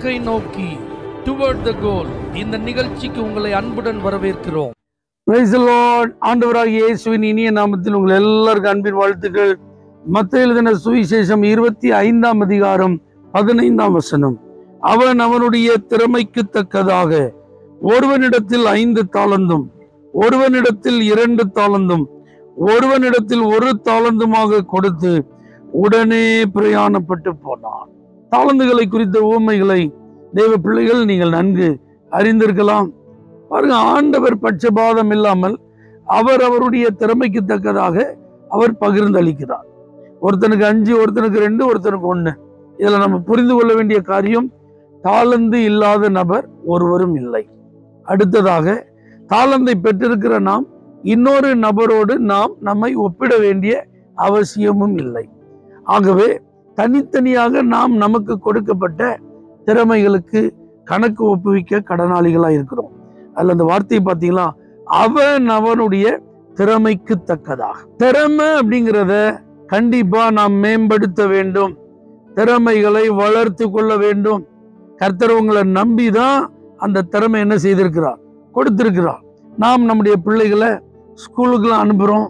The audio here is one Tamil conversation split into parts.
இலக்கை நோக்கி டுவர்ட் த கோல் இந்த நிகழ்ச்சிக்கு உங்களை அன்புடன் வரவேற்கிறோம். Praise the Lord. ஆண்டவராகிய இயேசுவின் இனிய நாமத்தில் உங்கள் எல்லாருக்கும் அன்பின் வாழ்த்துக்கள். மத்தேயு எழுதின சுவிசேஷம் 25ஆம் அதிகாரம் 15ஆம் வசனம். அவன் அவனுடைய திறமைக்கு தக்கதாக ஒருவனிடத்தில் 5 தாலந்தும், ஒருவனிடத்தில் 2 தாலந்தும், ஒருவனிடத்தில் 1 தாலந்துமாக கொடுத்து உடனே பிரயாணப்பட்டு போனான். தாலந்துகளை குறித்த உவமைகளை தேவ பிள்ளைகள் நீங்கள் நன்கு அறிந்திருக்கலாம். பாருங்க, ஆண்டவர் பட்சபாதம் இல்லாமல் அவர் அவருடைய திறமைக்கு தக்கதாக அவர் பகிர்ந்தளிக்கிறார். ஒருத்தனுக்கு 5, ஒருத்தனுக்கு 2, ஒருத்தனுக்கு 1. இதுல நம்ம புரிந்து கொள்ள வேண்டிய காரியம், தாளந்து இல்லாத நபர் ஒருவரும் இல்லை. அடுத்ததாக, தாளந்தை பெற்றிருக்கிற நாம் இன்னொரு நபரோடு நாம் நம்மை ஒப்பிட வேண்டிய அவசியமும் இல்லை. ஆகவே தனித்தனியாக நாம் நமக்கு கொடுக்கப்பட்ட திறமைகளுக்கு கணக்கு ஒப்புவிக்க கடனாளிகளா இருக்கிறோம். அதுல அந்த வார்த்தையை பார்த்தீங்களா, அவன் அவனுடைய திறமைக்கு தக்கதாக. திறமை அப்படிங்கிறத கண்டிப்பா நாம் மேம்படுத்த வேண்டும், திறமைகளை வளர்த்து கொள்ள வேண்டும். கர்த்தர் உங்களை நம்பிதான் அந்த திறமை என்ன செய்திருக்கிறார், கொடுத்திருக்கிறார். நாம் நம்முடைய பிள்ளைகளை ஸ்கூலுக்குலாம் அனுப்புறோம்.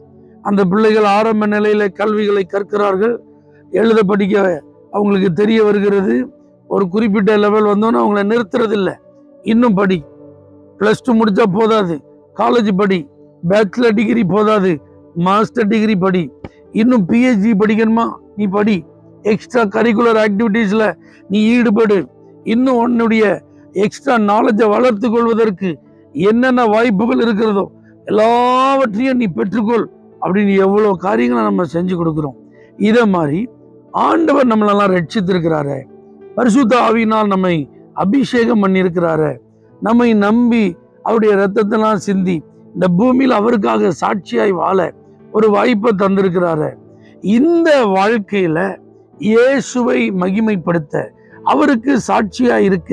அந்த பிள்ளைகள் ஆரம்ப நிலையில கல்விகளை கற்கிறார்கள், எழுத படிக்க அவங்களுக்கு தெரிய வருகிறது. ஒரு குறிப்பிட்ட லெவல் வந்தோன்னு அவங்கள நிறுத்துறது இல்லை. இன்னும் படி, +2 முடிச்சா போதாது, காலேஜ் படி, பேச்சுலர் டிகிரி போதாது, மாஸ்டர் டிகிரி படி, இன்னும் PhD படிக்கணுமா, நீ படி, எக்ஸ்ட்ரா கரிக்குலர் ஆக்டிவிட்டீஸ்ல நீ ஈடுபடு, இன்னும் உன்னுடைய எக்ஸ்ட்ரா நாலேஜை வளர்த்து கொள்வதற்கு என்னென்ன வாய்ப்புகள் இருக்கிறதோ எல்லாவற்றையும் நீ பெற்றுக்கொள் அப்படின்னு எவ்வளவு காரியங்களை நம்ம செஞ்சு கொடுக்கிறோம். இதை மாதிரி ஆண்டவர் நம்மளெல்லாம் ரட்சித்திருக்கிறாரு, பரிசுத்த ஆவியினால் நம்மை அபிஷேகம் பண்ணியிருக்கிறாரு, நம்மை நம்பி அவருடைய இரத்தத்தெல்லாம் சிந்தி இந்த பூமியில் அவருக்காக சாட்சியாய் வாழ ஒரு வாய்ப்பை தந்திருக்கிறாரு. இந்த வாழ்க்கையில இயேசுவை மகிமைப்படுத்த, அவருக்கு சாட்சியாய் இருக்க,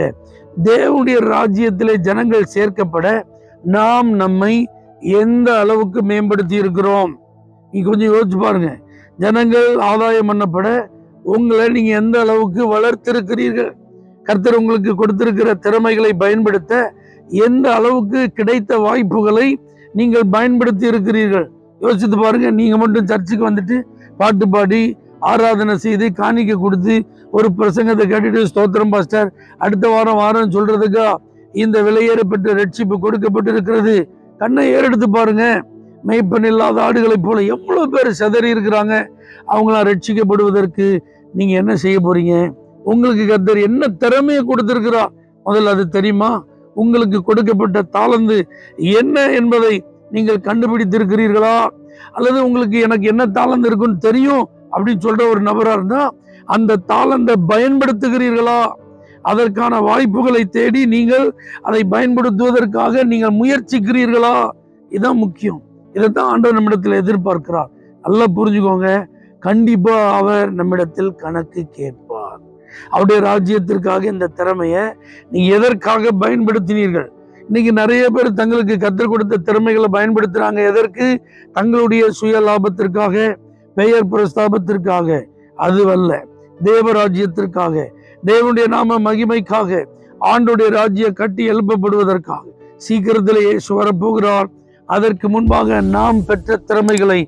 தேவனுடைய ராஜ்யத்திலே ஜனங்கள் சேர்க்கப்பட நாம் நம்மை எந்த அளவுக்கு மேம்படுத்தி இருக்கிறோம்? நீங்க கொஞ்சம் யோசிச்சு பாருங்க. ஜனங்கள் ஆதாயம் பண்ணப்பட உங்களை நீங்க எந்த அளவுக்கு வளர்த்திருக்கிறீர்கள்? கர்த்தர் உங்களுக்கு கொடுத்திருக்கிற திறமைகளை பயன்படுத்த எந்த அளவுக்கு கிடைத்த வாய்ப்புகளை நீங்கள் பயன்படுத்தி இருக்கிறீர்கள்? யோசித்து பாருங்க. நீங்க மட்டும் சர்ச்சுக்கு வந்துட்டு பாட்டு பாடி ஆராதனை செய்து காணிக்க கொடுத்து ஒரு பிரசங்கத்தை கேட்டுட்டு ஸ்தோத்திரம் பாஸ்டர் அடுத்த வாரம் சொல்றதுக்கா இந்த விலையேற பெற்ற ரட்சிப்பு கொடுக்கப்பட்டு இருக்கிறது? கண்ணை ஏறெடுத்து பாருங்க. மெய்ப்பன் இல்லாத ஆடுகளை போல எவ்வளவு பேர் சிதறி இருக்கிறாங்க. அவங்களாம் ரட்சிக்கப்படுவதற்கு நீங்க என்ன செய்ய போறீங்க? உங்களுக்கு கர்த்தர் என்ன திறமையை கொடுத்திருக்கிறா முதல்ல அது தெரியுமா? உங்களுக்கு கொடுக்கப்பட்ட தாளந்து என்ன என்பதை நீங்கள் கண்டுபிடித்திருக்கிறீர்களா? அல்லது உங்களுக்கு எனக்கு என்ன தாளந்து இருக்குன்னு தெரியும் அப்படின்னு சொல்ற ஒரு நபரா இருந்தா அந்த தாளந்தை பயன்படுத்துகிறீர்களா? அதற்கான வாய்ப்புகளை தேடி நீங்கள் அதை பயன்படுத்துவதற்காக நீங்கள் முயற்சிக்கிறீர்களா? இதுதான் முக்கியம். இதைத்தான் ஆண்டவர் நம்மிடத்தில் எதிர்பார்க்கிறார். நல்லா புரிஞ்சுக்கோங்க. கண்டிப்பா அவர் நம்மிடத்தில் கணக்கு கேட்பார். அவருடைய ராஜ்யத்திற்காக இந்த திறமையை நீங்க எதற்காக பயன்படுத்தினீர்கள்? இன்னைக்கு நிறைய பேர் தங்களுக்கு கற்றுக் கொடுத்த திறமைகளை பயன்படுத்துறாங்க. எதற்கு? தங்களுடைய சுய லாபத்திற்காக, பெயர் பிரஸ்தாபத்திற்காக. அதுவல்ல, தேவராஜ்யத்திற்காக, தேவனுடைய நாம மகிமைக்காக, ஆண்டோடைய ராஜ்ய கட்டி எழுப்பப்படுவதற்காக. சீக்கிரத்திலே இயேசு வரப்போகிறார். அதற்கு முன்பாக நாம் பெற்ற திறமைகளை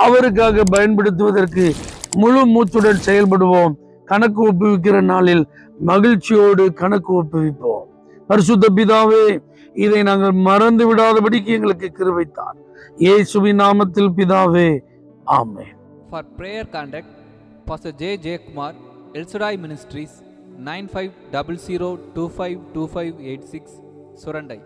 அவருக்காக பயன்படுத்துவதற்கு முழு மூச்சுடன் செயல்படுவோம். கணக்கு ஒப்புவிக்கிற நாளில் மகிழ்ச்சியோடு கணக்கு ஒப்புவிப்போம். பரிசுத்த பிதாவே, இதை நாங்கள் மறந்து விடாதபடிக்கு எங்களுக்கு கிருபைத்தார். இயேசுவின் நாமத்தில் பிதாவே, ஆமென். For prayer contact, Pastor J. Kumar, El Shaddai Ministries, 9500252586, Surandai.